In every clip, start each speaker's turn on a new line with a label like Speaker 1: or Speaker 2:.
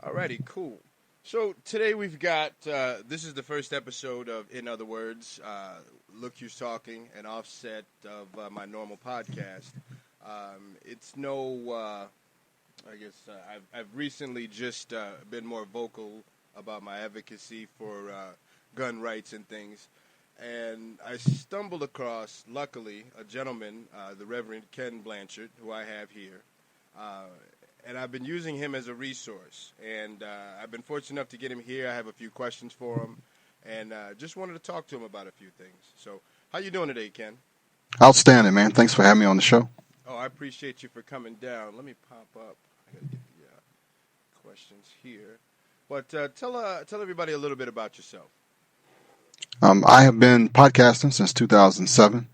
Speaker 1: Alrighty, cool. So today we've got this is the first episode of N.O.W. Look Who's Talking, an offset of my normal podcast. It's no, I guess I've recently just been more vocal about my advocacy for gun rights and things, and I stumbled across, luckily, a gentleman, the Reverend Kenn Blanchard, who I have here. And I've been using him as a resource, and I've been fortunate enough to get him here. I have a few questions for him, and just wanted to talk to him about a few things. So, how you doing today, Ken?
Speaker 2: Outstanding, man. Thanks for having me on the show.
Speaker 1: Oh, I appreciate you for coming down. Let me pop up. I gotta get the questions here. But tell everybody a little bit about yourself.
Speaker 2: I have been podcasting since 2007.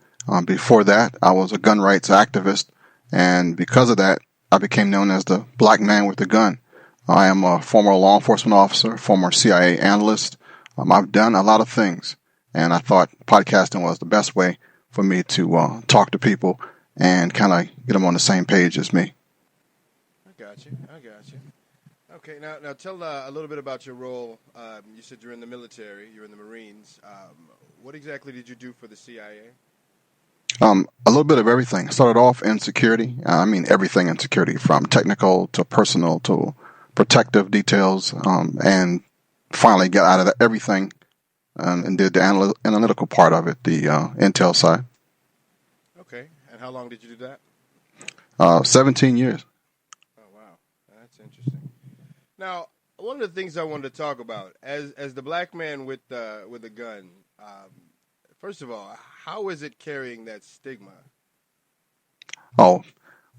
Speaker 2: Before that, I was a gun rights activist, and because of that, I became known as the black man with the gun. I am a former law enforcement officer, former CIA analyst. I've done a lot of things, and I thought podcasting was the best way for me to talk to people and kind of get them on the same page as me.
Speaker 1: I got you. Okay, now tell a little bit about your role. You said you're in the military, you're in the Marines. What exactly did you do for the CIA?
Speaker 2: A little bit of everything. I started off in security. Everything in security, from technical to personal to protective details, and finally got out of everything and did the analytical part of it, the intel side.
Speaker 1: Okay, and how long did you do that?
Speaker 2: 17 years.
Speaker 1: Oh, wow. That's interesting. Now, one of the things I wanted to talk about, as the black man with a gun, first of all, how is it carrying that stigma?
Speaker 2: Oh,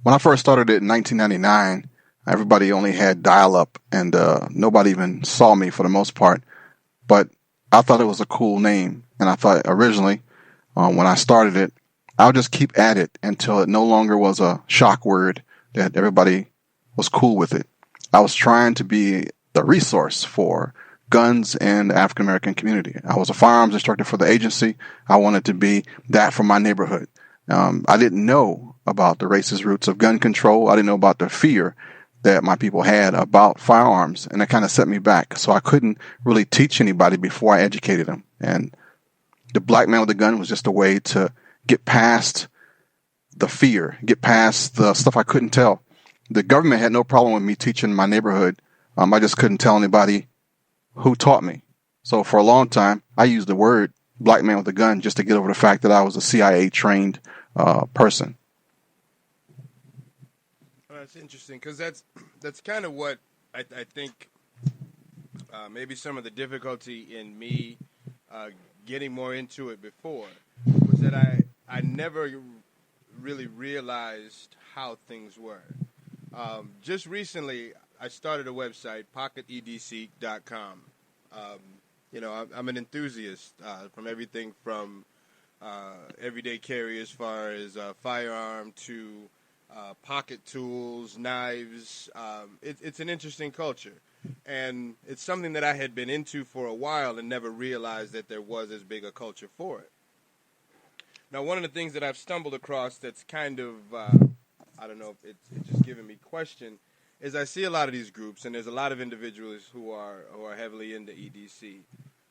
Speaker 2: when I first started it in 1999, everybody only had dial-up, and nobody even saw me for the most part. But I thought it was a cool name, and I thought originally, when I started it, I'll just keep at it until it no longer was a shock word, that everybody was cool with it. I was trying to be the resource for guns in the African American community. I was a firearms instructor for the agency. I wanted to be that for my neighborhood. I didn't know about the racist roots of gun control. I didn't know about the fear that my people had about firearms, and it kind of set me back. So I couldn't really teach anybody before I educated them. And the black man with the gun was just a way to get past the fear, get past the stuff I couldn't tell. The government had no problem with me teaching my neighborhood. I just couldn't tell anybody who taught me. So for a long time, I used the word black man with a gun just to get over the fact that I was a CIA trained person.
Speaker 1: Well, that's interesting, because that's kind of what I think maybe some of the difficulty in me getting more into it before was that I never really realized how things were. Just recently, I started a website, pocketedc.com. I'm an enthusiast from everything from everyday carry as far as firearm to pocket tools, knives. It's an interesting culture, and it's something that I had been into for a while and never realized that there was as big a culture for it. Now, one of the things that I've stumbled across that's kind of, I don't know if it's just giving me question, is I see a lot of these groups, and there's a lot of individuals who are heavily into EDC,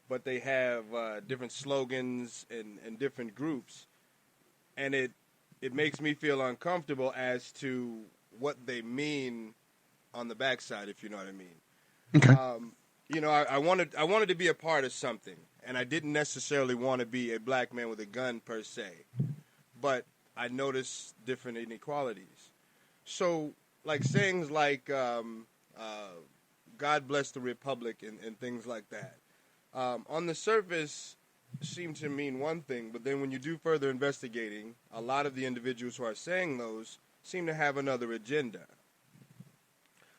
Speaker 1: but they have different slogans and different groups, and it makes me feel uncomfortable as to what they mean on the backside, if you know what I mean.
Speaker 2: Okay.
Speaker 1: I wanted to be a part of something, and I didn't necessarily want to be a black man with a gun per se, but I noticed different inequalities. So, like sayings like God bless the Republic and things like that, on the surface seem to mean one thing, but then when you do further investigating, a lot of the individuals who are saying those seem to have another agenda.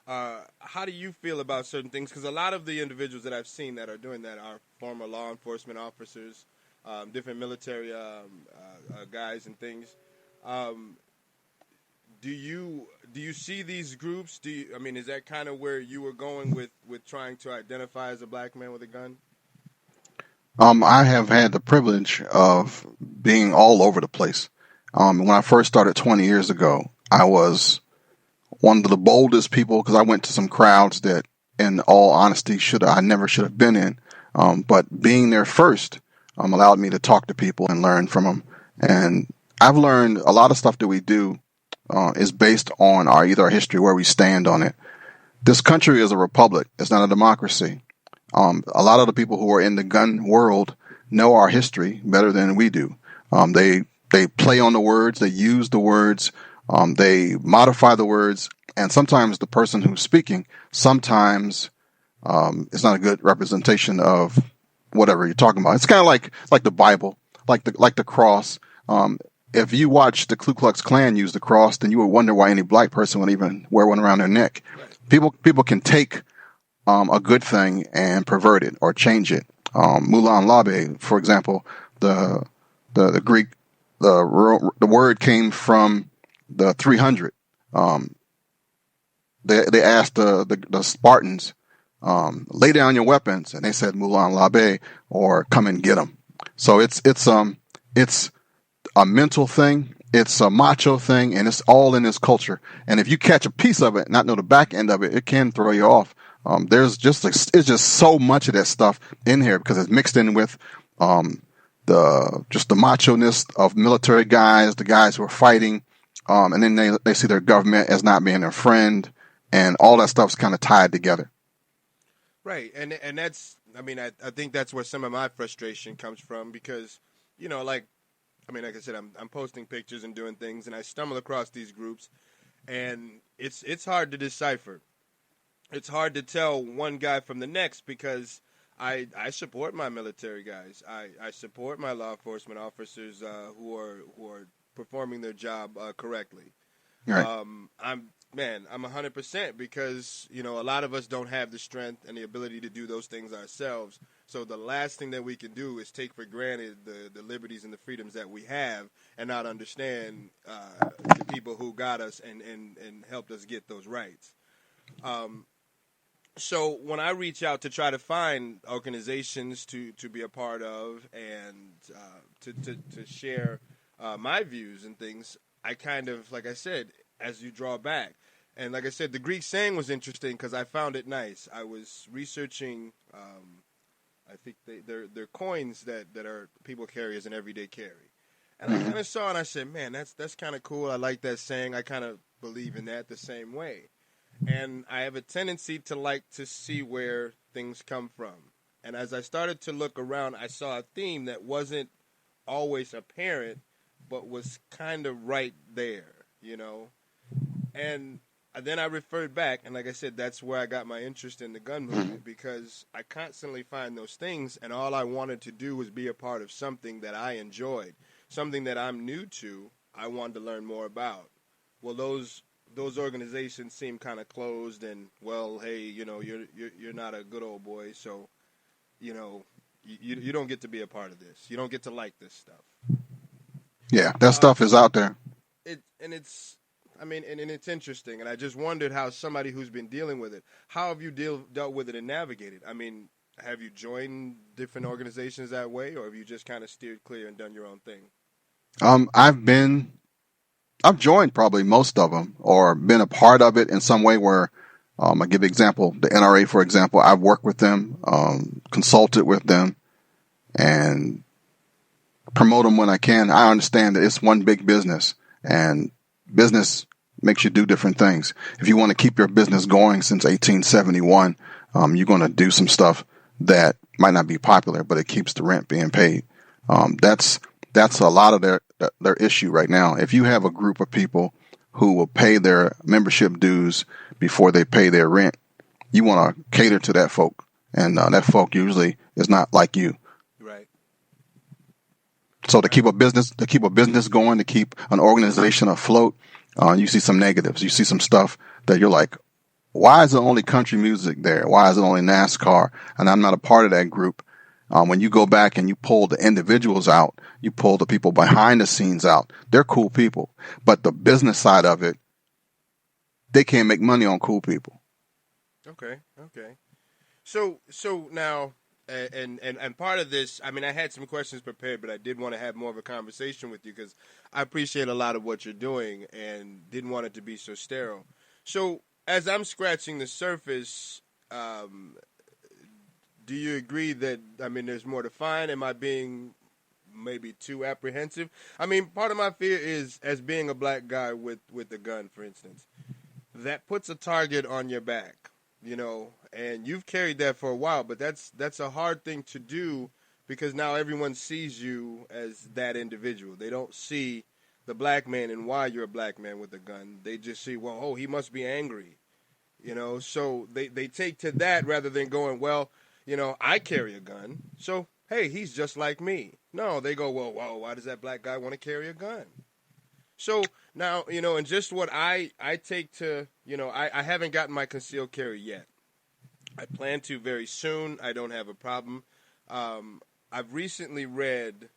Speaker 1: How do you feel about certain things? Because a lot of the individuals that I've seen that are doing that are former law enforcement officers, different military guys and things. Do you see these groups? Is that kind of where you were going with trying to identify as a black man with a gun?
Speaker 2: I have had the privilege of being all over the place. When I first started 20 years ago, I was one of the boldest people because I went to some crowds that in all honesty, I never should have been in. But being there first allowed me to talk to people and learn from them. And I've learned a lot of stuff that we do is based on either our history, where we stand on it. This country is a republic. It's not a democracy. A lot of the people who are in the gun world know our history better than we do. They play on the words, they use the words, they modify the words, and sometimes the person who's speaking sometimes is not a good representation of whatever you're talking about. It's kind of like the Bible, like the cross. If you watch the Ku Klux Klan use the cross, then you would wonder why any black person would even wear one around their neck. People can take a good thing and pervert it or change it. Molon Labe, for example, the Greek, the word came from the 300. They asked the Spartans, lay down your weapons, and they said Molon Labe, or come and get them. So it's a mental thing, it's a macho thing, and it's all in this culture. And if you catch a piece of it, not know the back end of it, it can throw you off. It's just so much of that stuff in here because it's mixed in with the macho-ness of military guys, the guys who are fighting, and then they see their government as not being their friend, and all that stuff's kind of tied together.
Speaker 1: Right, and that's, I think that's where some of my frustration comes from because, like I said, I'm posting pictures and doing things, and I stumble across these groups, and it's hard to decipher. It's hard to tell one guy from the next because I support my military guys. I support my law enforcement officers who are performing their job correctly.
Speaker 2: Right.
Speaker 1: I'm 100% because a lot of us don't have the strength and the ability to do those things ourselves. So the last thing that we can do is take for granted the liberties and the freedoms that we have and not understand the people who got us and helped us get those rights. So when I reach out to try to find organizations to be a part of and to share my views and things, I kind of, like I said, as you draw back. And like I said, the Greek saying was interesting because I found it nice. I was researching, I think they're coins that are people carry as an everyday carry. And I kind of saw it and I said, man, that's kind of cool. I like that saying. I kind of believe in that the same way. And I have a tendency to like to see where things come from. And as I started to look around, I saw a theme that wasn't always apparent, but was kind of right there, And then I referred back, and like I said, that's where I got my interest in the gun movement because I constantly find those things, and all I wanted to do was be a part of something that I enjoyed, something that I'm new to, I wanted to learn more about. Well, those organizations seem kind of closed, and well, hey, you're not a good old boy, so you don't get to be a part of this. You don't get to like this stuff.
Speaker 2: Yeah, that stuff is out there.
Speaker 1: It's interesting, and I just wondered how somebody who's been dealing with it, how have you dealt with it and navigated? Have you joined different organizations that way, or have you just kind of steered clear and done your own thing?
Speaker 2: I've joined probably most of them or been a part of it in some way where, I give an example, the NRA, for example, I've worked with them, consulted with them, and promote them when I can. I understand that it's one big business, and business makes you do different things. If you want to keep your business going since 1871, you're going to do some stuff that might not be popular, but it keeps the rent being paid. That's a lot of their issue right now. If you have a group of people who will pay their membership dues before they pay their rent, you want to cater to that folk, and that folk usually is not like you.
Speaker 1: Right.
Speaker 2: So to keep a business going, to keep an organization afloat, you see some negatives. You see some stuff that you're like, why is it only country music there? Why is it only NASCAR? And I'm not a part of that group. When you go back and you pull the individuals out, you pull the people behind the scenes out, they're cool people. But the business side of it, they can't make money on cool people.
Speaker 1: Okay. So now, and part of this, I had some questions prepared, but I did want to have more of a conversation with you because I appreciate a lot of what you're doing and didn't want it to be so sterile. So as I'm scratching the surface, Um, do you agree that, I mean, there's more to find? Am I being maybe too apprehensive? I mean, part of my fear is, as being a black guy with a gun, for instance, that puts a target on your back, and you've carried that for a while, but that's a hard thing to do because now everyone sees you as that individual. They don't see the black man and why you're a black man with a gun. They just see, well, oh, he must be angry, so they take to that rather than going, well, I carry a gun, so hey, he's just like me. No, they go, well, whoa, why does that black guy want to carry a gun? So now, and just what I take to, I haven't gotten my concealed carry yet. I plan to very soon. I don't have a problem. I've recently read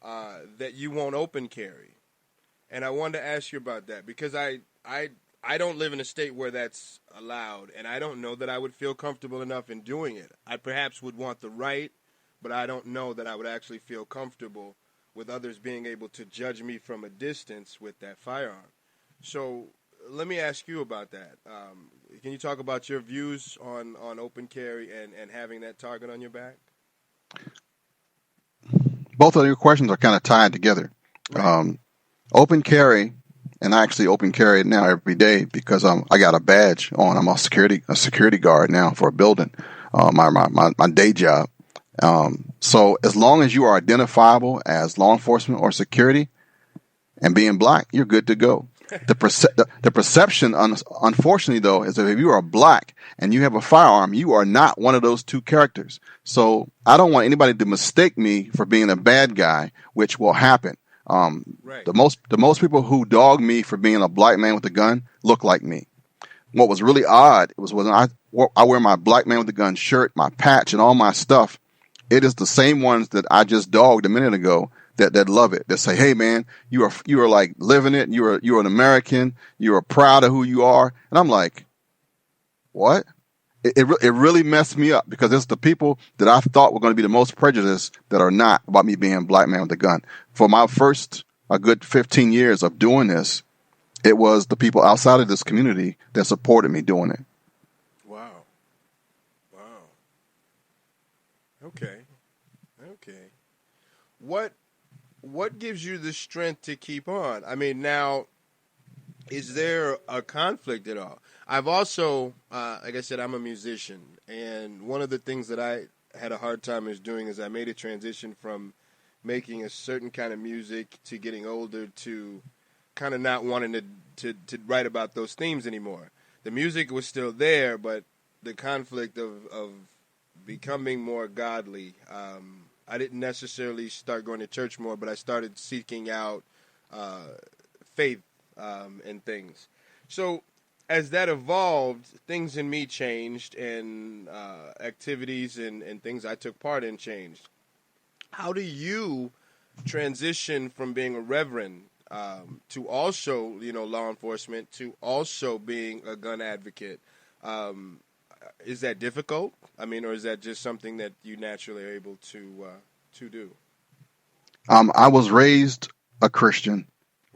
Speaker 1: that you won't open carry. And I wanted to ask you about that because I don't live in a state where that's allowed, and I don't know that I would feel comfortable enough in doing it. I perhaps would want the right, but I don't know that I would actually feel comfortable with others being able to judge me from a distance with that firearm. So let me ask you about that. Can you talk about your views on open carry and having that target on your back?
Speaker 2: Both of your questions are kind of tied together. Right. Open carry, and I actually open carry it now every day because I got a badge on. I'm a security guard now for a building, my day job. So as long as you are identifiable as law enforcement or security and being black, you're good to go. The perception, unfortunately, though, is that if you are black and you have a firearm, you are not one of those two characters. So I don't want anybody to mistake me for being a bad guy, which will happen. Right. The most people who dog me for being a black man with a gun look like me. What was really odd was when I wear my black man with a gun shirt, my patch, and all my stuff. It is the same ones that I just dogged a minute ago that love it. That say, "Hey, man, you are like living it. You're an American. You are proud of who you are." And I'm like, what? It really messed me up because it's the people that I thought were going to be the most prejudiced that are not about me being a black man with a gun. For my first a good 15 years of doing this, it was the people outside of this community that supported me doing it.
Speaker 1: Wow. Okay. What gives you the strength to keep on? I mean, now, is there a conflict at all? I've also, like I said, I'm a musician, and one of the things that I had a hard time doing is I made a transition from making a certain kind of music to getting older to kind of not wanting to write about those themes anymore. The music was still there, but the conflict of becoming more godly, I didn't necessarily start going to church more, but I started seeking out faith and things. So as that evolved, things in me changed, and activities and things I took part in changed. How do you transition from being a reverend to also, law enforcement, to also being a gun advocate? Is that difficult? I mean, or is that just something that you naturally are able to do?
Speaker 2: I was raised a Christian.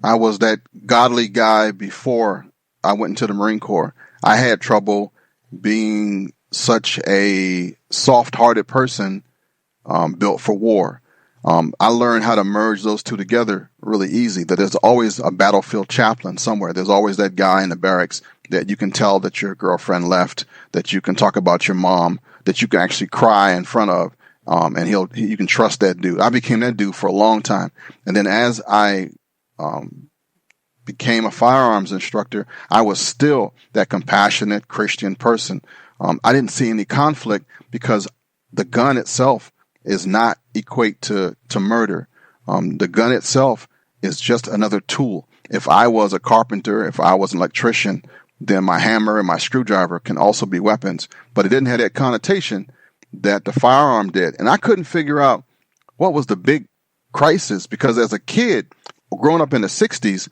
Speaker 2: I was that godly guy before I went into the Marine Corps. I had trouble being such a soft-hearted person built for war. I learned how to merge those two together really easy, that there's always a battlefield chaplain somewhere. There's always that guy in the barracks that you can tell that your girlfriend left, that you can talk about your mom, that you can actually cry in front of, and you can trust that dude. I became that dude for a long time. And then as I became a firearms instructor, I was still that compassionate Christian person. I didn't see any conflict because the gun itself is not equate to murder. The gun itself is just another tool. If I was a carpenter, if I was an electrician, then my hammer and my screwdriver can also be weapons. But it didn't have that connotation that the firearm did. And I couldn't figure out what was the big crisis, because as a kid, growing up in the 60s,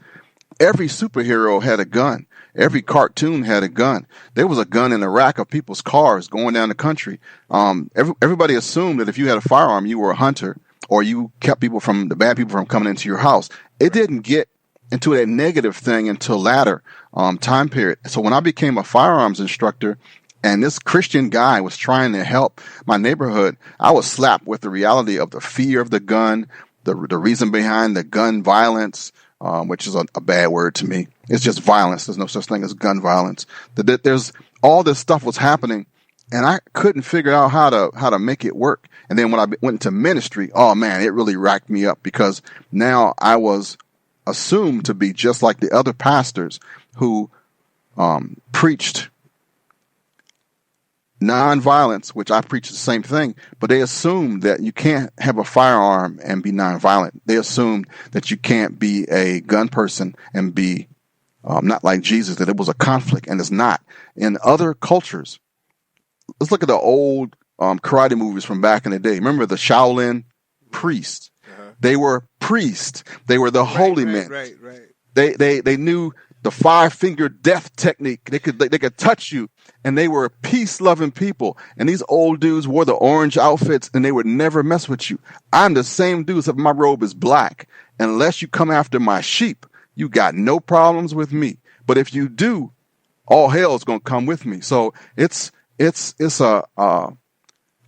Speaker 2: every superhero had a gun. Every cartoon had a gun. There was a gun in the rack of people's cars going down the country. Everybody assumed that if you had a firearm, you were a hunter, or you kept the bad people from coming into your house. It didn't get into that negative thing until latter time period. So when I became a firearms instructor and this Christian guy was trying to help my neighborhood. I was slapped with the reality of the fear of the gun, the reason behind the gun violence, which is a bad word to me. It's just violence. There's no such thing as gun violence. There's all this stuff was happening, and I couldn't figure out how to make it work. And then when I went into ministry, oh man, it really racked me up, because now I was assumed to be just like the other pastors who preached nonviolence, which I preach the same thing, but they assume that you can't have a firearm and be nonviolent. They assume that you can't be a gun person and be not like Jesus, that it was a conflict, and it's not. In other cultures, let's look at the old karate movies from back in the day. Remember the Shaolin priests? Uh-huh. They were priests. They were the holy men.
Speaker 1: Right.
Speaker 2: They knew the 5-finger death technique. They could touch you, and they were peace-loving people. And these old dudes wore the orange outfits, and they would never mess with you. I'm the same dude, except my robe is black. Unless you come after my sheep, you got no problems with me. But if you do, all hell is going to come with me. So it's a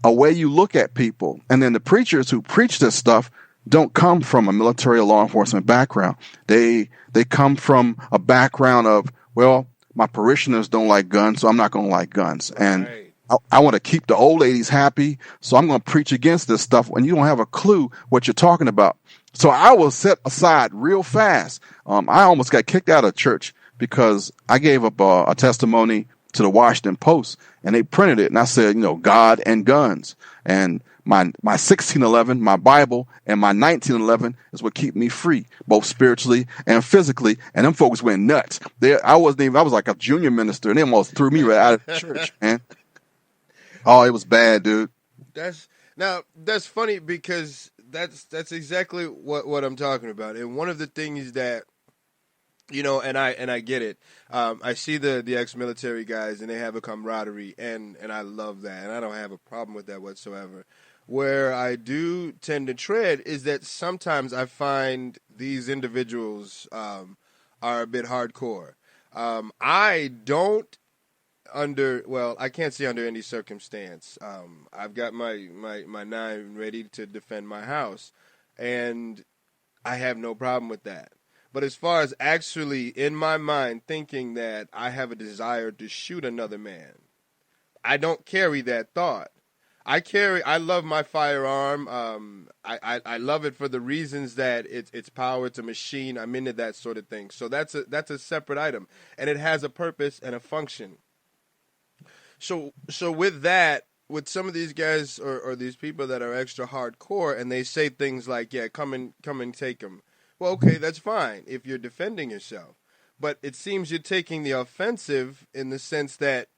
Speaker 2: way you look at people. And then the preachers who preach this stuff don't come from a military or law enforcement background. They come from a background of, well, my parishioners don't like guns, so I'm not going to like guns. And
Speaker 1: right.
Speaker 2: I want to keep the old ladies happy, so I'm going to preach against this stuff when you don't have a clue what you're talking about. So I was set aside real fast. I almost got kicked out of church because I gave up a testimony to the Washington Post, and they printed it, and I said, God and guns. And my 1611, my Bible, and my 1911 is what keep me free, both spiritually and physically. And them folks went nuts. I was like a junior minister, and they almost threw me right out of the church, man. Oh, it was bad, dude.
Speaker 1: That's funny, because that's exactly what I'm talking about. And one of the things that, and I get it. I see the ex-military guys, and they have a camaraderie, and I love that, and I don't have a problem with that whatsoever. Where I do tend to tread is that sometimes I find these individuals are a bit hardcore. I don't I can't say under any circumstance. I've got my 9 ready to defend my house, and I have no problem with that. But as far as actually in my mind thinking that I have a desire to shoot another man, I don't carry that thought. I love my firearm. I love it for the reasons that it's power. It's a machine. I'm into that sort of thing. So that's a separate item, and it has a purpose and a function. So with that, with some of these guys or these people that are extra hardcore, and they say things like, "Yeah, come and take them." Well, okay, that's fine if you're defending yourself, but it seems you're taking the offensive in the sense that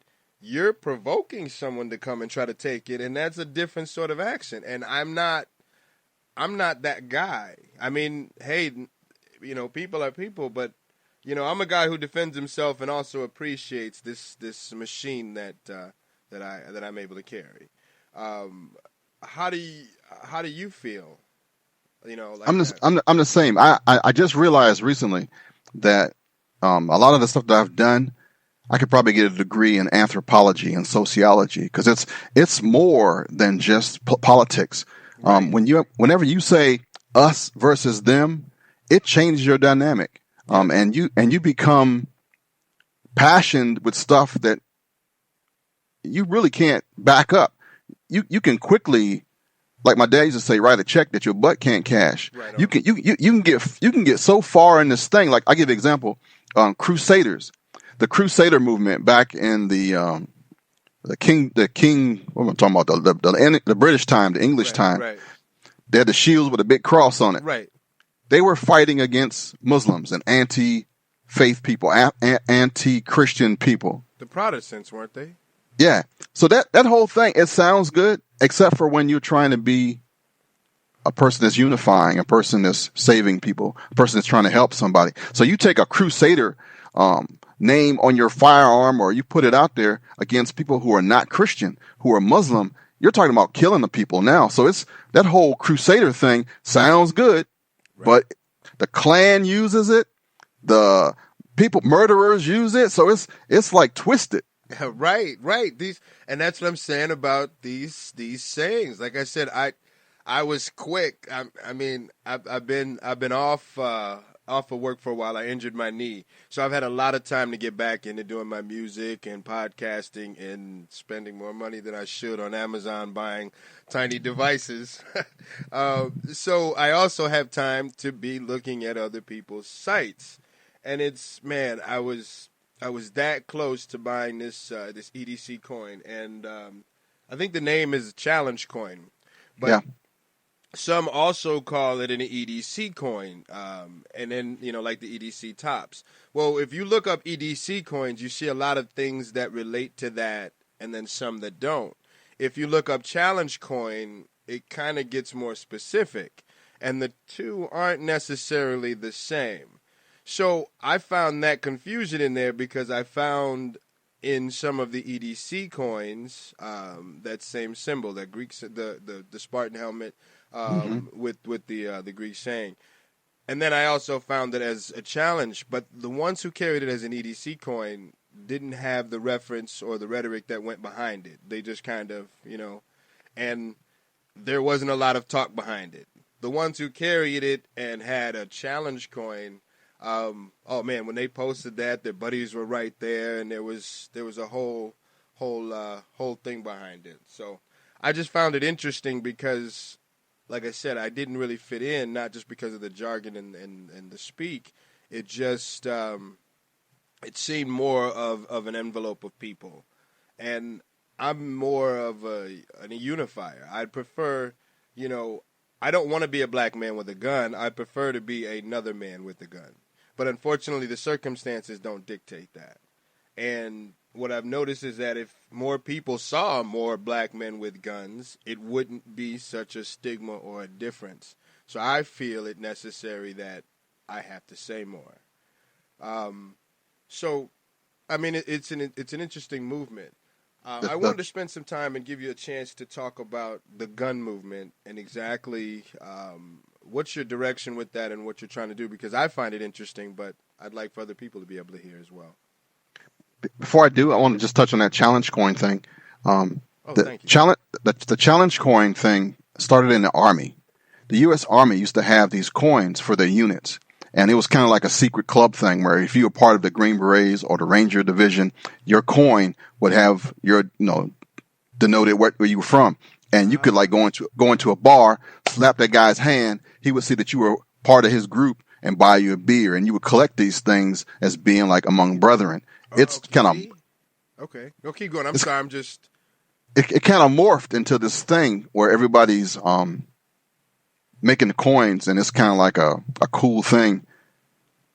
Speaker 1: you're provoking someone to come and try to take it, and that's a different sort of action. And I'm not that guy. I mean, hey, people are people, but I'm a guy who defends himself and also appreciates this machine that I'm able to carry. How do you feel? Like
Speaker 2: I'm the same. I just realized recently that a lot of the stuff that I've done, I could probably get a degree in anthropology and sociology, because it's more than just politics. Right. Whenever you say us versus them, it changes your dynamic. And you become passionate with stuff that you really can't back up. You can quickly, like my dad used to say, write a check that your butt can't cash. Right. You can get so far in this thing. Like, I give an example, Crusaders. The Crusader movement back in the king. What am I talking about? The British time, the English time. Right. They had the shields with a big cross on it.
Speaker 1: Right.
Speaker 2: They were fighting against Muslims and anti-faith people, anti-Christian people.
Speaker 1: The Protestants, weren't they?
Speaker 2: Yeah. So that whole thing, it sounds good, except for when you're trying to be a person that's unifying, a person that's saving people, a person that's trying to help somebody. So you take a Crusader name on your firearm, or you put it out there against people who are not Christian, who are Muslim, you're talking about killing the people now. So it's that whole Crusader thing sounds good, right. But the Klan uses it, the murderers use it, so it's like twisted.
Speaker 1: Right. And that's what I'm saying about these sayings. Like I said, I was quick. I mean, I've been off of work for a while. I injured my knee, so I've had a lot of time to get back into doing my music and podcasting and spending more money than I should on Amazon buying tiny devices. So I also have time to be looking at other people's sites, and it's man, I was that close to buying this EDC coin, and I think the name is Challenge Coin, but
Speaker 2: Yeah.
Speaker 1: some also call it an EDC coin, and then like the EDC tops. Well, if you look up EDC coins, you see a lot of things that relate to that, and then some that don't. If you look up Challenge Coin, it kind of gets more specific, and the two aren't necessarily the same. So I found that confusion in there because I found in some of the EDC coins that same symbol, that Greek, the Spartan helmet
Speaker 2: Hmm.
Speaker 1: with the Greek saying, and then I also found it as a challenge. But the ones who carried it as an EDC coin didn't have the reference or the rhetoric that went behind it. They just kind of and there wasn't a lot of talk behind it. The ones who carried it and had a challenge coin, oh man, when they posted that, their buddies were right there, and there was a whole thing behind it. So I just found it interesting because, like I said, I didn't really fit in, not just because of the jargon and the speak. It just it seemed more of an envelope of people, and I'm more of a unifier. I'd prefer, you know, I don't want to be a black man with a gun. I prefer to be another man with a gun. But unfortunately, the circumstances don't dictate that. And what I've noticed is that if more people saw more black men with guns, it wouldn't be such a stigma or a difference. So I feel it necessary that I have to say more. Um, so, I mean, it's an interesting movement.
Speaker 2: The,
Speaker 1: I
Speaker 2: the,
Speaker 1: wanted to spend some time and give you a chance to talk about the gun movement and exactly what's your direction with that and what you're trying to do, because I find it interesting, but I'd like for other people to be able to hear as well.
Speaker 2: Before I do, I want to just touch on that challenge coin thing. Um,
Speaker 1: Oh,
Speaker 2: the
Speaker 1: thank you.
Speaker 2: the challenge coin thing started in the Army. The U.S. Army used to have these coins for their units, and it was kind of like a secret club thing where if you were part of the Green Berets or the Ranger Division, your coin would have your denoted where you were from, and you could like go into a bar, slap that guy's hand, he would see that you were part of his group and buy you a beer, and you would collect these things as being like among brethren. It's kind of
Speaker 1: Okay. Okay. No, keep going. I'm
Speaker 2: it's
Speaker 1: sorry. I'm just.
Speaker 2: it kind of morphed into this thing where everybody's making the coins, and it's kind of like a cool thing.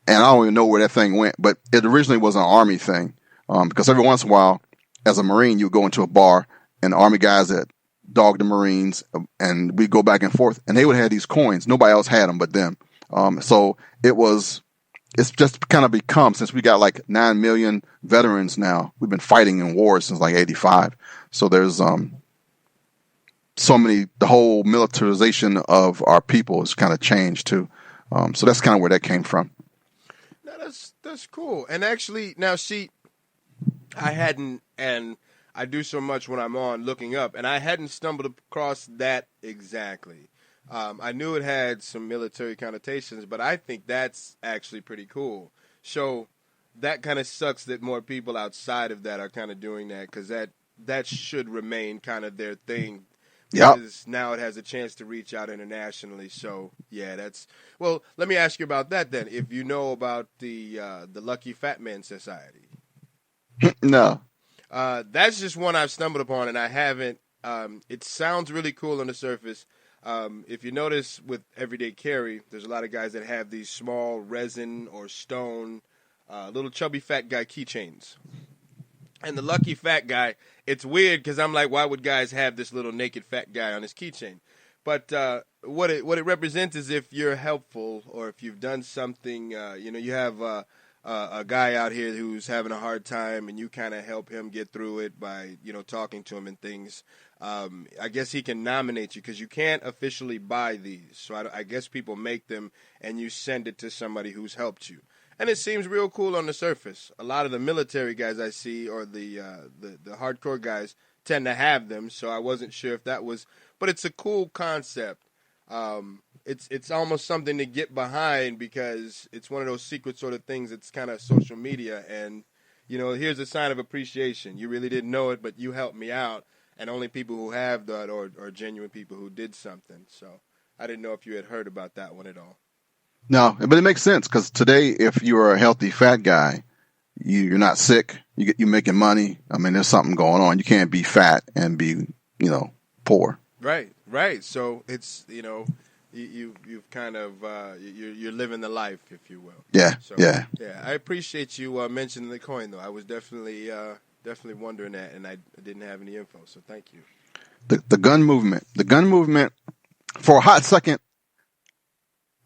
Speaker 2: And I don't even know where that thing went, but it originally was an army thing, because every once in a while, as a Marine, you would go into a bar, and the army guys that dog the Marines, and we go back and forth, and they would have these coins. Nobody else had them but them. So it's just kind of become, since we got like 9 million veterans now, we've been fighting in wars since like 85. So there's so many, the whole militarization of our people has kind of changed too. So that's kind of where that came from.
Speaker 1: No, that's cool. And actually, now see, I hadn't, and I do so much when I'm on looking up, and I hadn't stumbled across that exactly. I knew it had some military connotations, but I think that's actually pretty cool. So that kind of sucks that more people outside of that are kind of doing that, because that should remain kind of their thing,
Speaker 2: Yep.
Speaker 1: because now it has a chance to reach out internationally. So yeah, that's well. Let me ask you about that then. If you know about the Lucky Fat Man Society,
Speaker 2: No.
Speaker 1: that's just one I've stumbled upon, and I haven't. It sounds really cool on the surface. If you notice with everyday carry, there's a lot of guys that have these small resin or stone, little chubby fat guy keychains. And the lucky fat guy, it's weird because I'm like, why would guys have this little naked fat guy on his keychain? But what it represents is if you're helpful or if you've done something, you have a guy out here who's having a hard time, and you kind of help him get through it by talking to him and things. I guess he can nominate you because you can't officially buy these. So I guess people make them and you send it to somebody who's helped you. And it seems real cool on the surface. A lot of the military guys I see, or the hardcore guys, tend to have them. So I wasn't sure if that was, but it's a cool concept. It's almost something to get behind because it's one of those secret sort of things. It's kind of social media, and here's a sign of appreciation. You really didn't know it, but you helped me out, and only people who have that are genuine people who did something. So I didn't know if you had heard about that one at all.
Speaker 2: No, but it makes sense because today, if you're a healthy fat guy, you're not sick. You're making money. I mean, there's something going on. You can't be fat and be, poor.
Speaker 1: Right. So it's you've kind of you're living the life, if you will.
Speaker 2: Yeah.
Speaker 1: So,
Speaker 2: yeah.
Speaker 1: Yeah. I appreciate you mentioning the coin, though. I was definitely wondering that, and I didn't have any info. So thank you.
Speaker 2: The gun movement. The gun movement. For a hot second,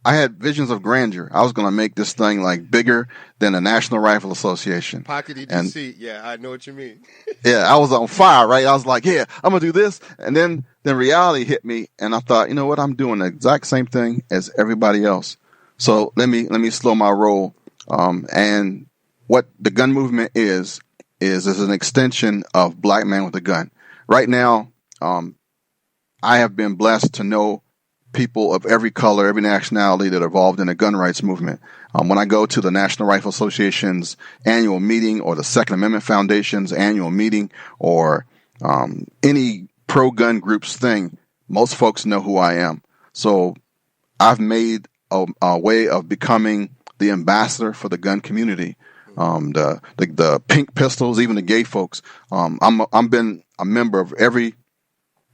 Speaker 2: I had visions of grandeur. I was going to make this thing like bigger than the National Rifle Association.
Speaker 1: Pocketed deceit. Yeah, I know what you mean.
Speaker 2: Yeah, I was on fire, right? I was like, yeah, I'm going to do this. And then reality hit me, and I thought, you know what? I'm doing the exact same thing as everybody else. So let me slow my roll. And what the gun movement is an extension of Black Man with a Gun. Right now, I have been blessed to know people of every color, every nationality that are involved in the gun rights movement. When I go to the National Rifle Association's annual meeting or the Second Amendment Foundation's annual meeting or any pro-gun group's thing, most folks know who I am. So I've made a way of becoming the ambassador for the gun community. The pink pistols, even the gay folks. I've been a member of every,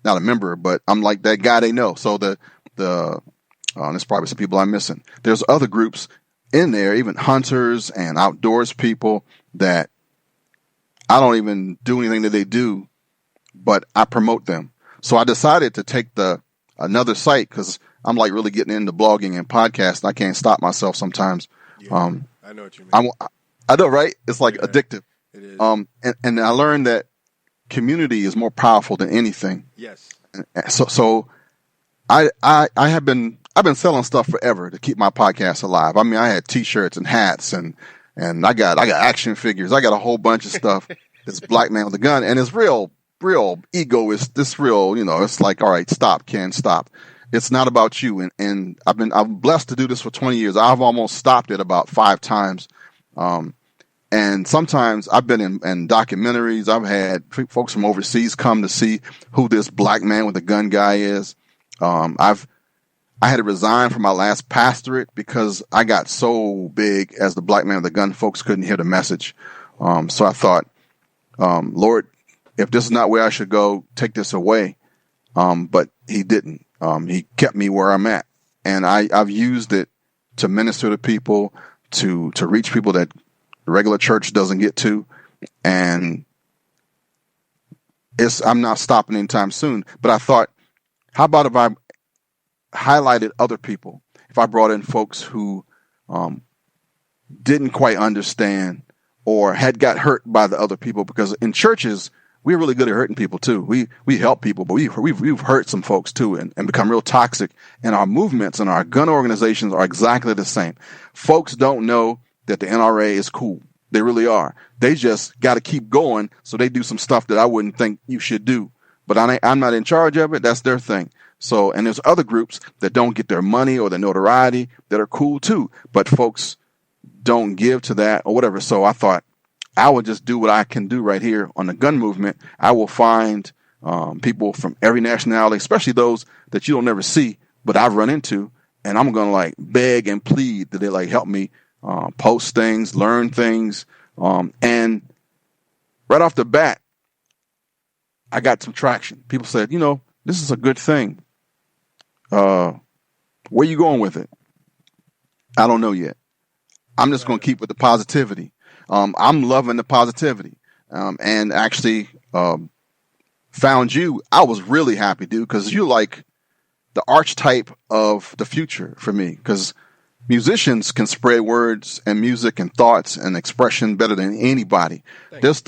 Speaker 2: not a member, but I'm like that guy they know. So there's probably some people I'm missing. There's other groups in there, even hunters and outdoors people that I don't even do anything that they do, but I promote them. So I decided to take another site because I'm like really getting into blogging and podcasting. I can't stop myself sometimes.
Speaker 1: Yeah, I know what you mean.
Speaker 2: I know, right? It's like addictive.
Speaker 1: It is.
Speaker 2: And I learned that community is more powerful than anything.
Speaker 1: Yes.
Speaker 2: So I've been selling stuff forever to keep my podcast alive. I mean, I had T-shirts and hats and I got action figures. I got a whole bunch of stuff. This Black Man with a Gun, and it's real ego is this real. It's like, all right, stop, Ken, stop. It's not about you. And I'm blessed to do this for 20 years. I've almost stopped it about 5 times. And sometimes I've been in documentaries. I've had folks from overseas come to see who this Black Man with a Gun guy is. I had to resign from my last pastorate because I got so big as the Black Man with a Gun. Folks couldn't hear the message. So I thought, Lord, if this is not where I should go, take this away. But he didn't. He kept me where I'm at. And I've used it to minister to people, to reach people that the regular church doesn't get to. And I'm not stopping anytime soon. But I thought, how about if I highlighted other people? If I brought in folks who didn't quite understand or had got hurt by the other people, because in churches, we're really good at hurting people too. We help people, but we've hurt some folks too and become real toxic. And our movements and our gun organizations are exactly the same. Folks don't know that the NRA is cool. They really are. They just got to keep going. So they do some stuff that I wouldn't think you should do, but I'm not in charge of it. That's their thing. So, and there's other groups that don't get their money or their notoriety that are cool too, but folks don't give to that or whatever. So I thought I would just do what I can do right here on the gun movement. I will find people from every nationality, especially those that you don't never see, but I've run into, and I'm going to like beg and plead that they like help me post things, learn things. And right off the bat, I got some traction. People said, this is a good thing. Where you going with it? I don't know yet. I'm just going to keep with the positivity. I'm loving the positivity. And actually found you. I was really happy, dude, because you're like the archetype of the future for me, because musicians can spread words and music and thoughts and expression better than anybody. There's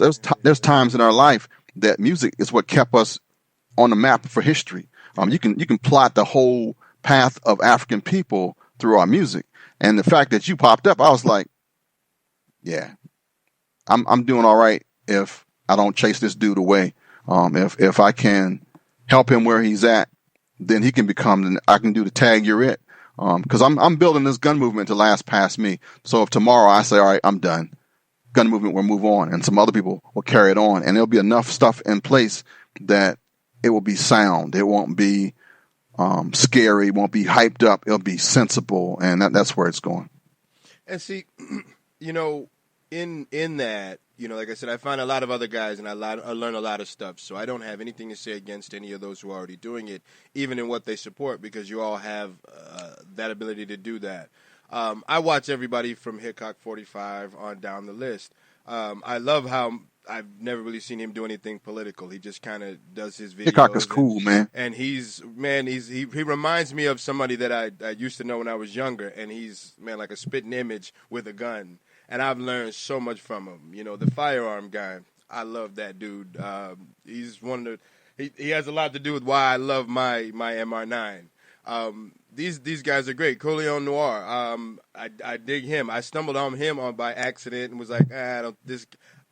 Speaker 2: times in our life that music is what kept us on the map for history. You can plot the whole path of African people through our music. And the fact that you popped up, I was like, yeah, I'm doing all right if I don't chase this dude away. If I can help him where he's at, then he can become. I can do the tag. You're it. Because I'm building this gun movement to last past me. So if tomorrow I say, all right, I'm done, gun movement will move on, and some other people will carry it on, and there'll be enough stuff in place that it will be sound. It won't be scary. It won't be hyped up. It'll be sensible, and that's where it's going.
Speaker 1: And see, you know, in that, you know, like I said, I find a lot of other guys, and I learn a lot of stuff. So I don't have anything to say against any of those who are already doing it, even in what they support, because you all have that ability to do that. I watch everybody from Hickok 45 on down the list. I love how I've never really seen him do anything political. He just kind of does his videos.
Speaker 2: Hickok is cool, man.
Speaker 1: And he reminds me of somebody that I used to know when I was younger. And he's, man, like a spitting image with a gun. And I've learned so much from him. You know, the firearm guy, I love that dude. He's one of the, he has a lot to do with why I love my MR9. These guys are great. Coleon Noir. I dig him. I stumbled on him by accident and was like,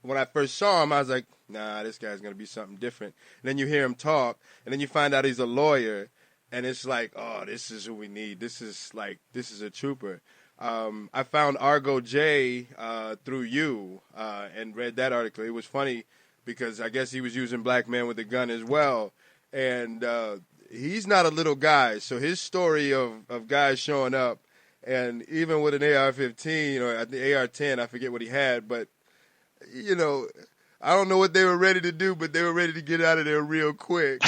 Speaker 1: when I first saw him, I was like, nah, this guy's gonna be something different. And then you hear him talk, and then you find out he's a lawyer, and it's like, oh, this is who we need. This is a trooper. I found Argo J through you and read that article. It was funny because I guess he was using black men with a gun as well, and he's not a little guy. So his story of guys showing up, and even with an AR-15 or the AR-10, I forget what he had, but you know, I don't know what they were ready to do, but they were ready to get out of there real quick.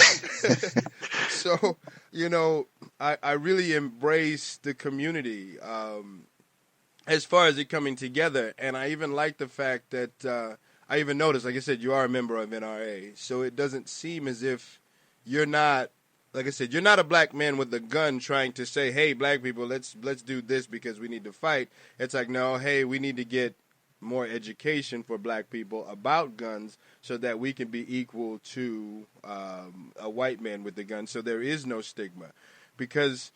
Speaker 1: So, you know, I really embrace the community as far as it coming together. And I even like the fact that I even noticed, like I said, you are a member of NRA. So it doesn't seem as if you're not, like I said, you're not a black man with a gun trying to say, hey, black people, let's do this because we need to fight. It's like, no, hey, we need to get more education for black people about guns so that we can be equal to a white man with a gun, so there is no stigma. Because,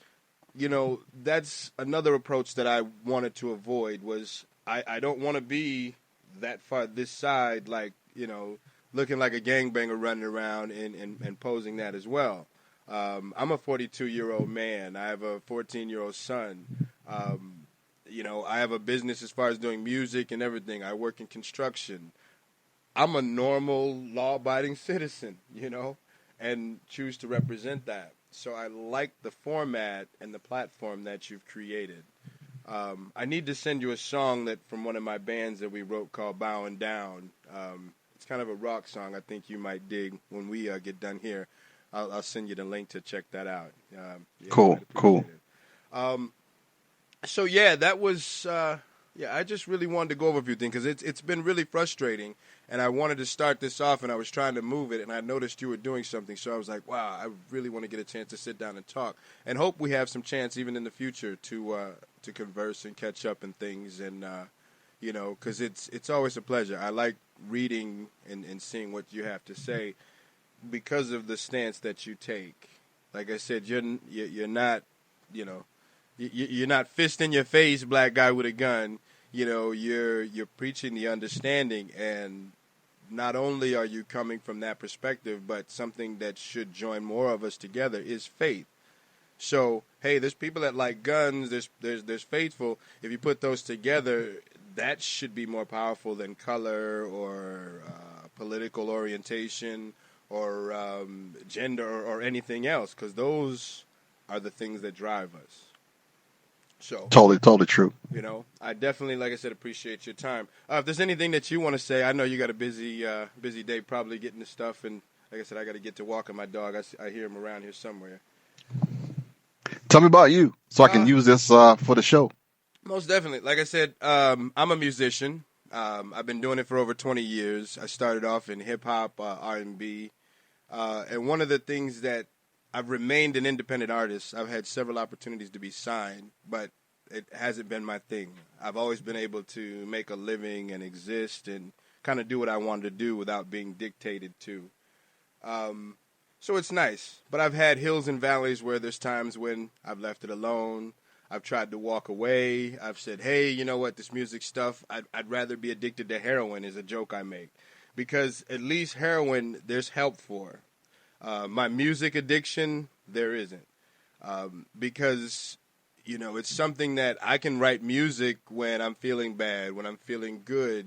Speaker 1: you know, that's another approach that I wanted to avoid was I don't want to be that far this side, like, you know, looking like a gangbanger running around and posing that as well. I'm a 42-year-old man. I have a 14-year-old son. You know, I have a business as far as doing music and everything. I work in construction. I'm a normal, law-abiding citizen, you know, and choose to represent that. So I like the format and the platform that you've created. I need to send you a song that from one of my bands that we wrote called Bowing Down. It's kind of a rock song I think you might dig when we get done here. I'll send you the link to check that out. Yeah,
Speaker 2: Cool.
Speaker 1: So yeah, that was I just really wanted to go over a few things because it's been really frustrating, and I wanted to start this off, and I was trying to move it, and I noticed you were doing something, so I was like, wow, I really want to get a chance to sit down and talk, and hope we have some chance even in the future to converse and catch up and things, and you know, because it's always a pleasure. I like reading and seeing what you have to say because of the stance that you take. Like I said, you're not, you know. You're not fist in your face, black guy with a gun. You know, you're preaching the understanding, and not only are you coming from that perspective, but something that should join more of us together is faith. So, hey, there's people that like guns. There's faithful. If you put those together, that should be more powerful than color or political orientation or gender or anything else, because those are the things that drive us. So
Speaker 2: Totally true.
Speaker 1: You know, I definitely, like I said, appreciate your time. If there's anything that you want to say, I know you got a busy day probably getting the stuff, and like I said, I got to get to walking my dog. I hear him around here somewhere.
Speaker 2: Tell me about you so I can use this for the show.
Speaker 1: Most definitely. Like I said, I'm a musician. I've been doing it for over 20 years. I started off in hip-hop, R&B, and one of the things that I've remained an independent artist. I've had several opportunities to be signed, but it hasn't been my thing. I've always been able to make a living and exist and kind of do what I wanted to do without being dictated to. So it's nice. But I've had hills and valleys where there's times when I've left it alone. I've tried to walk away. I've said, hey, you know what, this music stuff, I'd rather be addicted to heroin is a joke I make. Because at least heroin, there's help for. My music addiction, there isn't. Because, you know, it's something that I can write music when I'm feeling bad, when I'm feeling good.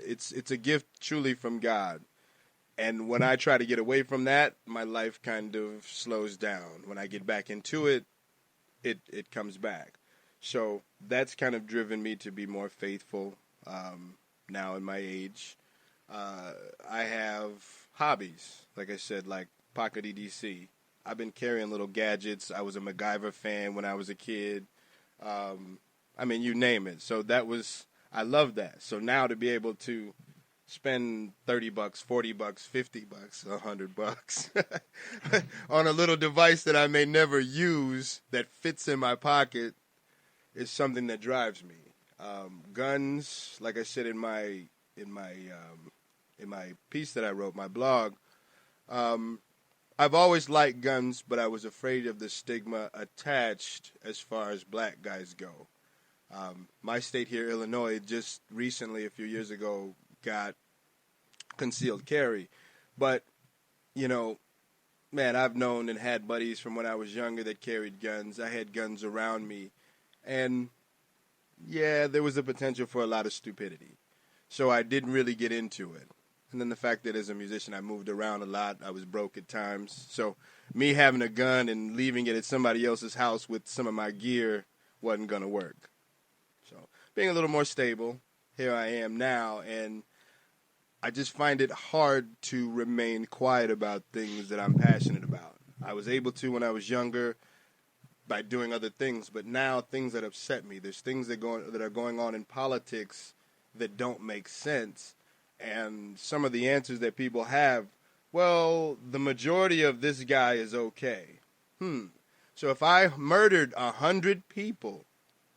Speaker 1: It's a gift truly from God. And when I try to get away from that, my life kind of slows down. When I get back into it, it comes back. So that's kind of driven me to be more faithful now in my age. I have hobbies, like I said, like Pocket EDC. I've been carrying little gadgets. I was a MacGyver fan when I was a kid. I mean, you name it. So I love that. So now to be able to spend $30, $40, $50, $100 on a little device that I may never use that fits in my pocket is something that drives me. Guns, like I said in my piece that I wrote, my blog, I've always liked guns, but I was afraid of the stigma attached as far as black guys go. My state here, Illinois, just recently, a few years ago, got concealed carry. But, you know, man, I've known and had buddies from when I was younger that carried guns. I had guns around me. And, yeah, there was a potential for a lot of stupidity. So I didn't really get into it. And then the fact that as a musician I moved around a lot, I was broke at times. So me having a gun and leaving it at somebody else's house with some of my gear wasn't going to work. So being a little more stable, here I am now, and I just find it hard to remain quiet about things that I'm passionate about. I was able to when I was younger by doing other things, but now things that upset me, there's things that are going on in politics that don't make sense. And some of the answers that people have, well, the majority of this guy is okay. So if I murdered 100 people,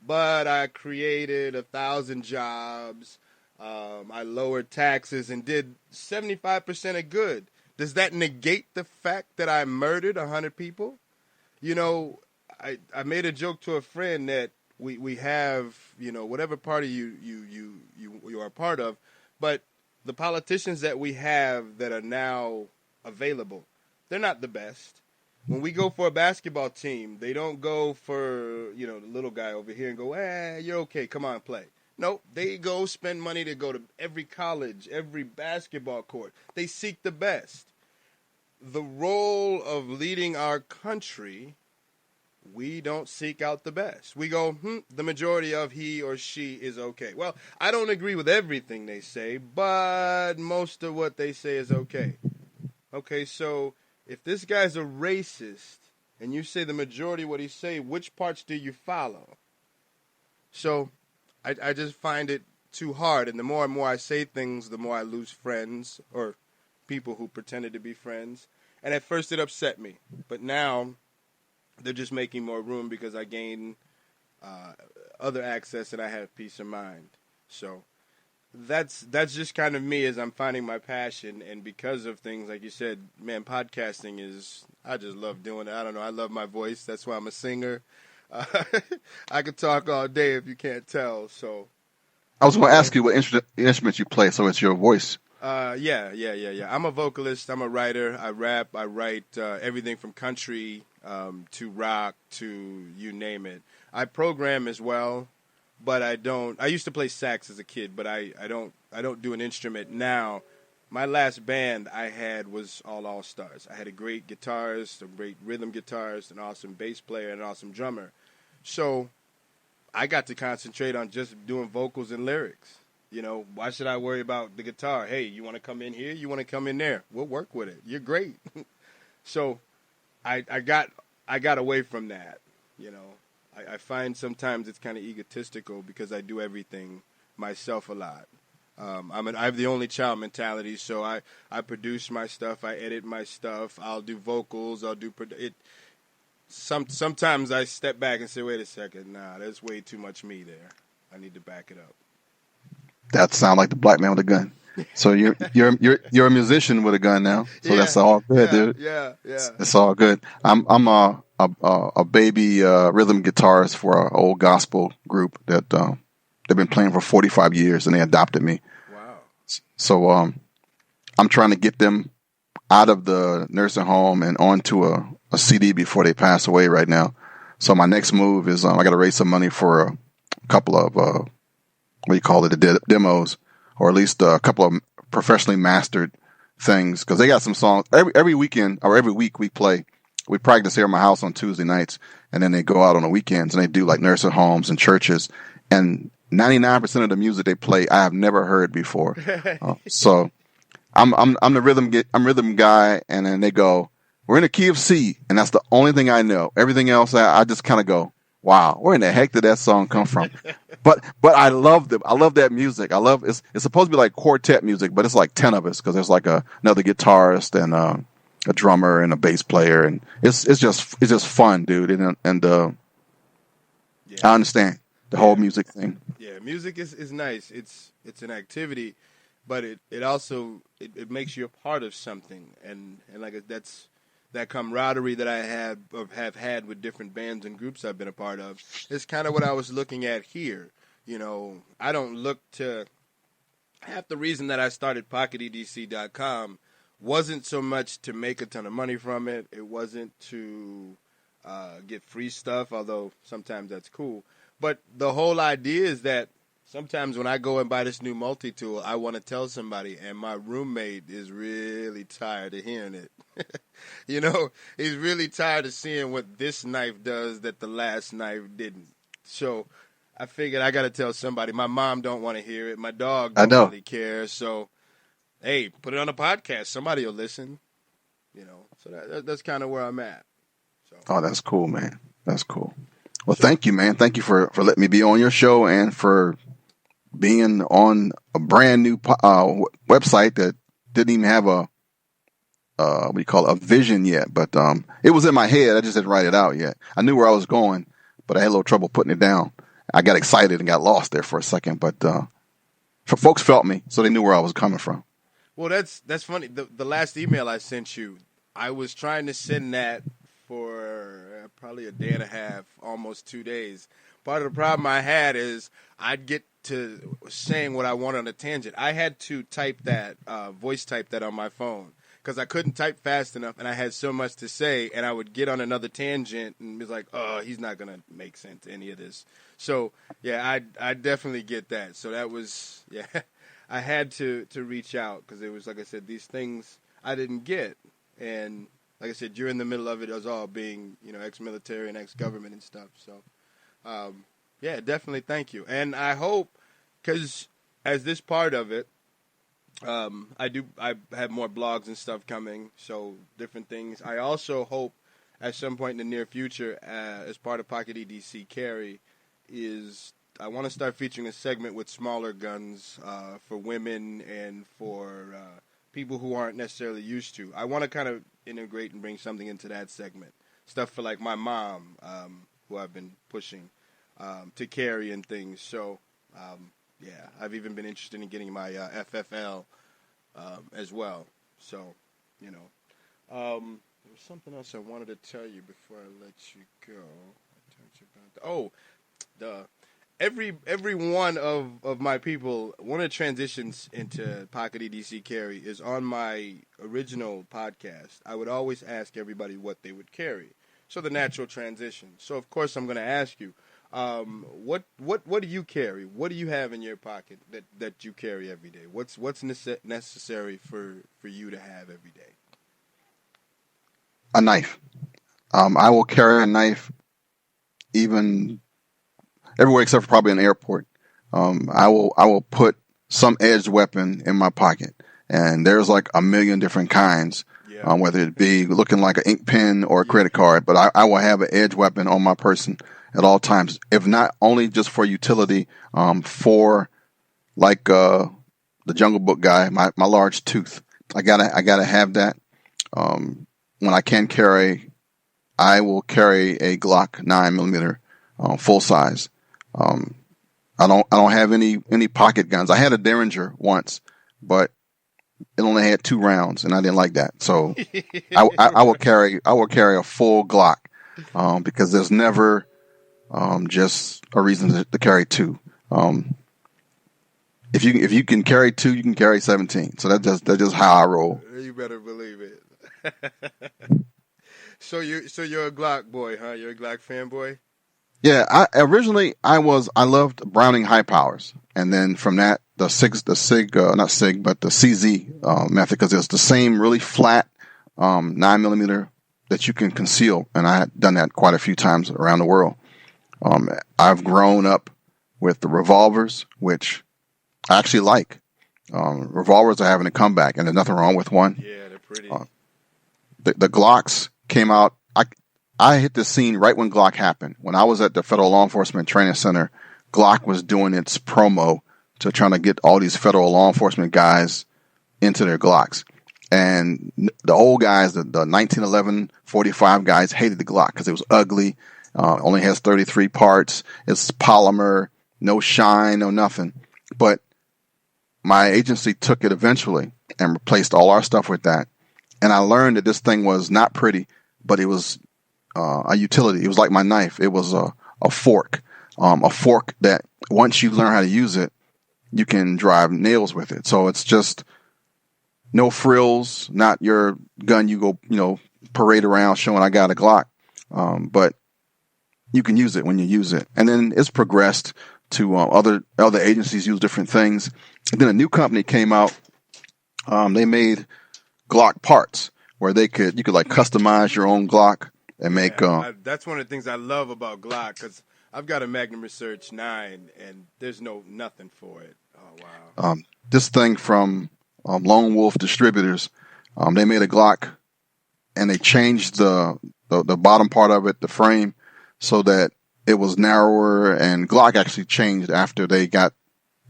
Speaker 1: but I created 1,000 jobs, I lowered taxes and did 75% of good, does that negate the fact that I murdered 100 people? You know, I made a joke to a friend that we have, you know, whatever party you are a part of, but the politicians that we have that are now available, they're not the best. When we go for a basketball team, they don't go for, you know, the little guy over here and go, you're okay, come on, play. No, they go spend money to go to every college, every basketball court. They seek the best. The role of leading our country, we don't seek out the best. We go, the majority of he or she is okay. Well, I don't agree with everything they say, but most of what they say is okay. Okay, so if this guy's a racist and you say the majority of what he say, which parts do you follow? So I just find it too hard. And the more and more I say things, the more I lose friends or people who pretended to be friends. And at first it upset me. But now they're just making more room because I gain other access and I have peace of mind. So that's just kind of me as I'm finding my passion. And because of things like you said, man, podcasting I just love doing it. I don't know. I love my voice. That's why I'm a singer. I could talk all day if you can't tell. So
Speaker 2: I was going to ask you what instrument you play, so it's your voice.
Speaker 1: Yeah. I'm a vocalist. I'm a writer. I rap. I write everything from country to rock to you name it. I program as well, but I don't. I used to play sax as a kid, but I don't do an instrument now. My last band I had was all stars. I had a great guitarist, a great rhythm guitarist, an awesome bass player, and an awesome drummer. So I got to concentrate on just doing vocals and lyrics. You know, why should I worry about the guitar? Hey, you want to come in here? You want to come in there? We'll work with it. You're great. So I got away from that. You know, I find sometimes it's kind of egotistical because I do everything myself a lot. I have the only child mentality, so I produce my stuff, I edit my stuff, I'll do vocals, I'll do it. Sometimes I step back and say, wait a second, nah, there's way too much me there. I need to back it up.
Speaker 2: That sounds like the black man with a gun. So you're a musician with a gun now. So yeah, that's all good, dude.
Speaker 1: Yeah.
Speaker 2: It's all good. I'm a baby rhythm guitarist for an old gospel group that they've been playing for 45 years, and they adopted me.
Speaker 1: Wow.
Speaker 2: So I'm trying to get them out of the nursing home and onto a CD before they pass away right now. So my next move is I got to raise some money for a couple of what do you call it, the demos, or at least a couple of professionally mastered things, because they got some songs every weekend or every week we practice here at my house on Tuesday nights, and then they go out on the weekends and they do like nursing homes and churches, and 99% of the music they play I have never heard before. So I'm the rhythm guy, and then they go, we're in the key of C, and that's the only thing I know. Everything else I just kind of go, wow, where in the heck did that song come from? But I love them. I love that music. It's supposed to be like quartet music, but it's like 10 of us, because there's like another guitarist and a drummer and a bass player, and it's just fun, dude. And
Speaker 1: Yeah.
Speaker 2: I understand the whole music thing.
Speaker 1: Yeah, music is nice. It's an activity, but it also makes you a part of something, and like that's that camaraderie that I have had with different bands and groups I've been a part of. It's kind of what I was looking at here. You know, I don't look to half the reason that I started PocketEDC.com wasn't so much to make a ton of money from it. It wasn't to get free stuff, although sometimes that's cool. But the whole idea is that sometimes when I go and buy this new multi-tool, I want to tell somebody, and my roommate is really tired of hearing it. You know, he's really tired of seeing what this knife does that the last knife didn't. So I figured I got to tell somebody. My mom don't want to hear it. My dog don't really care. So, hey, put it on a podcast. Somebody will listen. You know, so that's kind of where I'm at. So.
Speaker 2: Oh, that's cool, man. That's cool. Well, thank you, man. Thank you for letting me be on your show and for being on a brand new website that didn't even have a vision yet. But it was in my head. I just didn't write it out yet. I knew where I was going, but I had a little trouble putting it down. I got excited and got lost there for a second. But folks felt me, so they knew where I was coming from.
Speaker 1: Well, that's funny. The last email I sent you, I was trying to send that for probably a day and a half, almost 2 days. Part of the problem I had is I'd get to saying what I want on a tangent. I had to type that, voice type that on my phone, because I couldn't type fast enough, and I had so much to say, and I would get on another tangent and be like, oh, he's not going to make sense, any of this. So, yeah, I definitely get that. So that was, yeah, I had to reach out, because it was, like I said, these things I didn't get. And like I said, you're in the middle of it as all being, you know, ex-military and ex-government and stuff. So, yeah, definitely thank you. And I hope, because as this part of it, I have more blogs and stuff coming, so different things. I also hope at some point in the near future, as part of Pocket EDC Carry, I want to start featuring a segment with smaller guns for women and for people who aren't necessarily used to. I want to kind of integrate and bring something into that segment. Stuff for like my mom, who I've been pushing to carry and things. So, yeah, I've even been interested in getting my FFL as well. So, you know. There was something else I wanted to tell you before I let you go. Every one of my people, one of the transitions into Pocket EDC Carry is on my original podcast. I would always ask everybody what they would carry. So the natural transition. So of course I'm going to ask you, what do you carry? What do you have in your pocket that you carry every day? What's necessary for you to have every day?
Speaker 2: A knife. I will carry a knife even everywhere except for probably an airport. I will put some edged weapon in my pocket, and there's like a million different kinds. Yeah. Whether it be looking like an ink pen or a credit card, but I will have an edge weapon on my person at all times. If not only just for utility, for like the Jungle Book guy, my large tooth. I gotta have that. When I can carry, I will carry a Glock 9mm full size. I don't have any pocket guns. I had a Derringer once, but it only had 2 rounds, and I didn't like that. So I will carry a full Glock. because there's never just a reason to carry two. If you can carry two, you can carry 17. So that's just how I roll.
Speaker 1: You better believe it. So you're a Glock boy, huh? You're a Glock fanboy.
Speaker 2: Yeah, I loved Browning high powers, and then from that the SIG not SIG but the CZ method, because it's the same really flat 9mm that you can conceal, and I had done that quite a few times around the world. I've grown up with the revolvers, which I actually like. Revolvers are having a comeback, and there's nothing wrong with one.
Speaker 1: Yeah, they're pretty.
Speaker 2: The Glocks came out. I hit the scene right when Glock happened. When I was at the Federal Law Enforcement Training Center, Glock was doing its promo to trying to get all these federal law enforcement guys into their Glocks. And the old guys, the 1911 45 guys, hated the Glock because it was ugly. Only has 33 parts. It's polymer, no shine, no nothing. But my agency took it eventually and replaced all our stuff with that. And I learned that this thing was not pretty, but it was a utility. It was like my knife. It was a fork. A fork that once you learn how to use it, you can drive nails with it. So it's just no frills, not your gun you go, parade around showing I got a Glock. But you can use it when you use it. And then it's progressed to other agencies use different things. And then a new company came out. They made Glock parts where you could like customize your own Glock and make.
Speaker 1: That's one of the things I love about Glock, because I've got a Magnum Research 9 and there's nothing for it. Oh wow.
Speaker 2: This thing from Lone Wolf Distributors, they made a Glock and they changed the bottom part of it, the frame, so that it was narrower. And Glock actually changed after they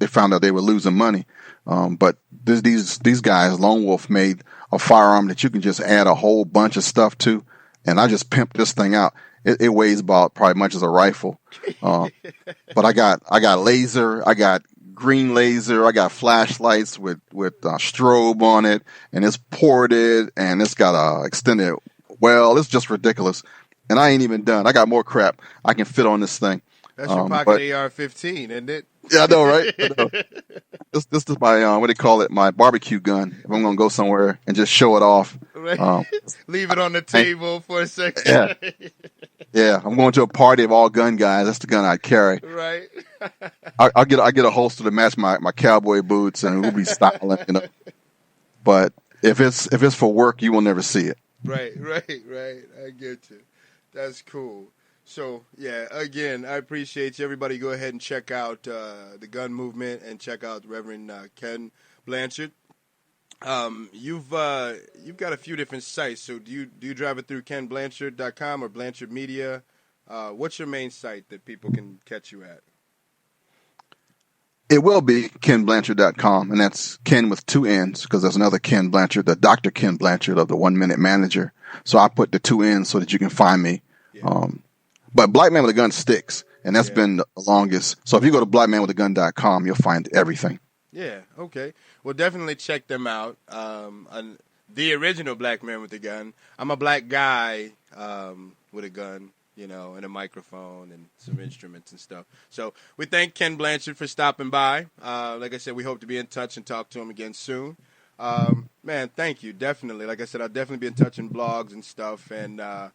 Speaker 2: found out they were losing money. But these guys, Lone Wolf, made a firearm that you can just add a whole bunch of stuff to, and I just pimped this thing out. It weighs about probably much as a rifle, but I got laser, I got green laser, I got flashlights with strobe on it, and it's ported, and it's got a extended. Well, it's just ridiculous, and I ain't even done. I got more crap I can fit on this thing.
Speaker 1: That's your pocket AR-15, isn't it?
Speaker 2: Yeah, I know, right? I know. This is my what do you call it? My barbecue gun. If I'm gonna go somewhere and just show it off,
Speaker 1: right. Leave it on the table for a second.
Speaker 2: Yeah, yeah. I'm going to a party of all gun guys. That's the gun I'd carry.
Speaker 1: Right.
Speaker 2: I'll get a holster to match my cowboy boots, and we'll be styling. But if it's for work, you will never see it.
Speaker 1: Right. I get you. That's cool. So, yeah, again, I appreciate you. Everybody go ahead and check out the gun movement and check out Reverend Kenn Blanchard. You've got a few different sites. So do you drive it through KennBlanchard.com or Blanchard Media? What's your main site that people can catch you at?
Speaker 2: It will be KennBlanchard.com, and that's Ken with two N's, because there's another Kenn Blanchard, the Dr. Kenn Blanchard of the 1 Minute Manager. So I put the two N's so that you can find me. Yeah. But Black Man with a Gun sticks, and that's been the longest. So if you go to blackmanwithagun.com, you'll find everything.
Speaker 1: Yeah, okay. Well, definitely check them out. The original Black Man with a Gun. I'm a black guy with a gun, and a microphone and some instruments and stuff. So we thank Kenn Blanchard for stopping by. Like I said, we hope to be in touch and talk to him again soon. Man, thank you. Definitely. Like I said, I'll definitely be in touch in blogs and stuff, and I'll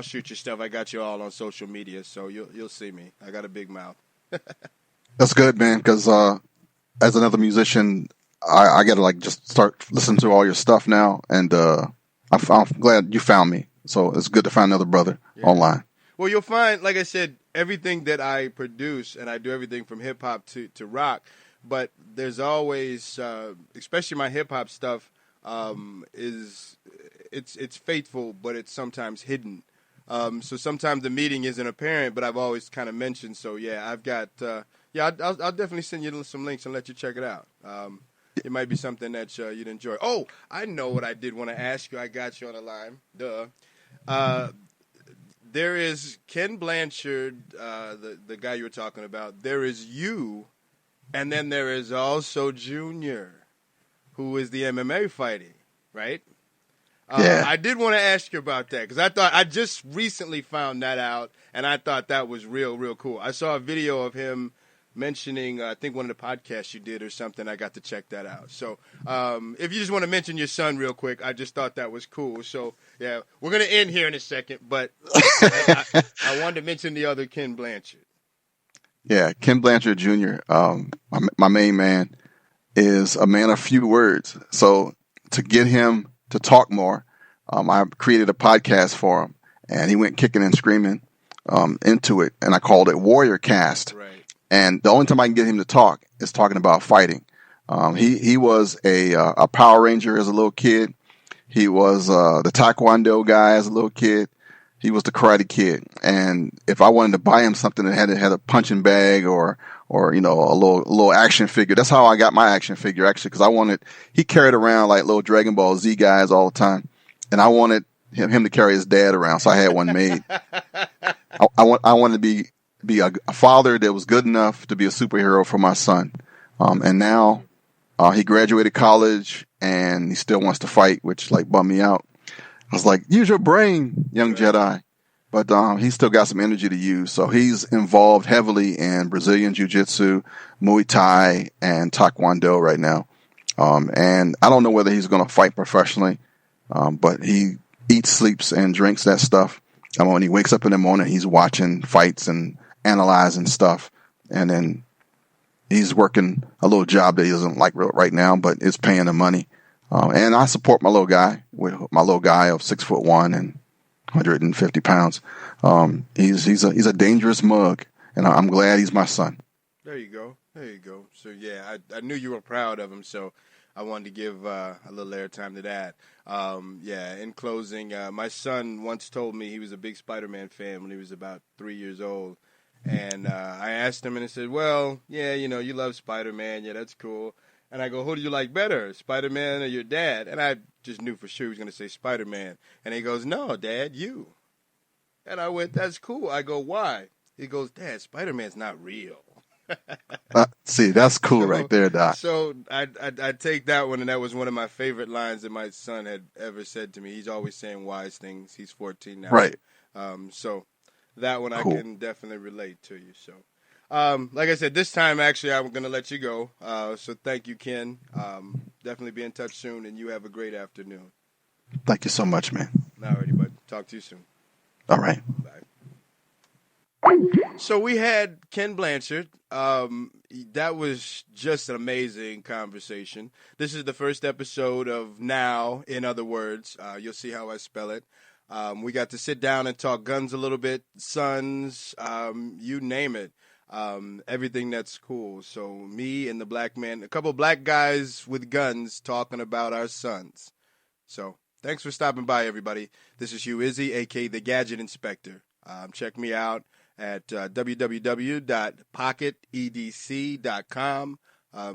Speaker 1: shoot your stuff. I got you all on social media, so you'll see me. I got a big mouth.
Speaker 2: That's good, man, because as another musician, I got to just start listening to all your stuff now, and I'm glad you found me. So it's good to find another brother online.
Speaker 1: Well, you'll find, like I said, everything that I produce, and I do everything from hip-hop to rock, but there's always, especially my hip-hop stuff, it's faithful, but it's sometimes hidden. So sometimes the meaning isn't apparent, but I've always kind of mentioned. So yeah, I've got I'll definitely send you some links and let you check it out. It might be something that you'd enjoy. Oh, I know what I did want to ask you. I got you on the line. Duh. There is Kenn Blanchard, the guy you were talking about. There is you, and then there is also Junior, who is the MMA fighting, right?
Speaker 2: Yeah.
Speaker 1: I did want to ask you about that because I just recently found that out, and I thought that was real cool. I saw a video of him mentioning, I think one of the podcasts you did or something. I got to check that out. So if you just want to mention your son real quick, I just thought that was cool. So, yeah, we're going to end here in a second, but I wanted to mention the other Kenn Blanchard.
Speaker 2: Yeah, Kenn Blanchard Jr., my main man, is a man of few words. So to get him to talk more, I created a podcast for him, and he went kicking and screaming into it, and I called it Warrior Cast.
Speaker 1: Right.
Speaker 2: And the only time I can get him to talk is talking about fighting. He was a Power Ranger as a little kid. He was the Taekwondo guy as a little kid. He was the Karate Kid. And if I wanted to buy him something that had a punching bag or a little action figure, that's how I got my action figure actually, because he carried around like little Dragon Ball Z guys all the time, and I wanted him to carry his dad around, so I had one made. I wanted to be a father that was good enough to be a superhero for my son, and now he graduated college and he still wants to fight, which like bummed me out. I was like, use your brain, young Jedi. But he's still got some energy to use. So he's involved heavily in Brazilian Jiu-Jitsu, Muay Thai, and Taekwondo right now. And I don't know whether he's going to fight professionally, but he eats, sleeps, and drinks that stuff. When he wakes up in the morning, he's watching fights and analyzing stuff. And then he's working a little job that he doesn't like right now, but it's paying him money. And I support my little guy of 6'1" and 150 pounds. He's a dangerous mug, and I'm glad he's my son.
Speaker 1: There you go. So yeah, I knew you were proud of him, so I wanted to give a little airtime to that. Yeah. In closing, my son once told me he was a big Spider-Man fan when he was about 3 years old, and I asked him, and he said, "Well, yeah, you love Spider-Man. Yeah, that's cool." And I go, "Who do you like better, Spider-Man or your dad?" And I just knew for sure he was going to say Spider-Man. And he goes, "No, Dad, you." And I went, "That's cool." I go, "Why?" He goes, "Dad, Spider-Man's not real."
Speaker 2: See, that's cool right there, Doc.
Speaker 1: So I take that one, and that was one of my favorite lines that my son had ever said to me. He's always saying wise things. He's 14 now.
Speaker 2: Right.
Speaker 1: So that one
Speaker 2: Cool.
Speaker 1: I can definitely relate to you. So. Like I said, this time actually I'm going to let you go. So thank you, Kenn. Definitely be in touch soon, and you have a great afternoon.
Speaker 2: Thank you so much, man.
Speaker 1: Alrighty, bud. Talk to you soon.
Speaker 2: All right.
Speaker 1: Bye. So we had Kenn Blanchard. That was just an amazing conversation. This is the first episode of Now, in other words. You'll see how I spell it. We got to sit down and talk guns a little bit, sons, you name it. Everything that's cool. So me and the black man, a couple black guys with guns talking about our sons. So thanks for stopping by, everybody. This is Hugh Izzy, a.k.a. the Gadget Inspector. Check me out at www.pocketedc.com.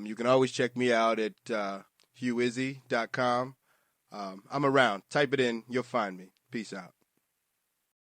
Speaker 1: You can always check me out at hughizzy.com. I'm around. Type it in. You'll find me. Peace out.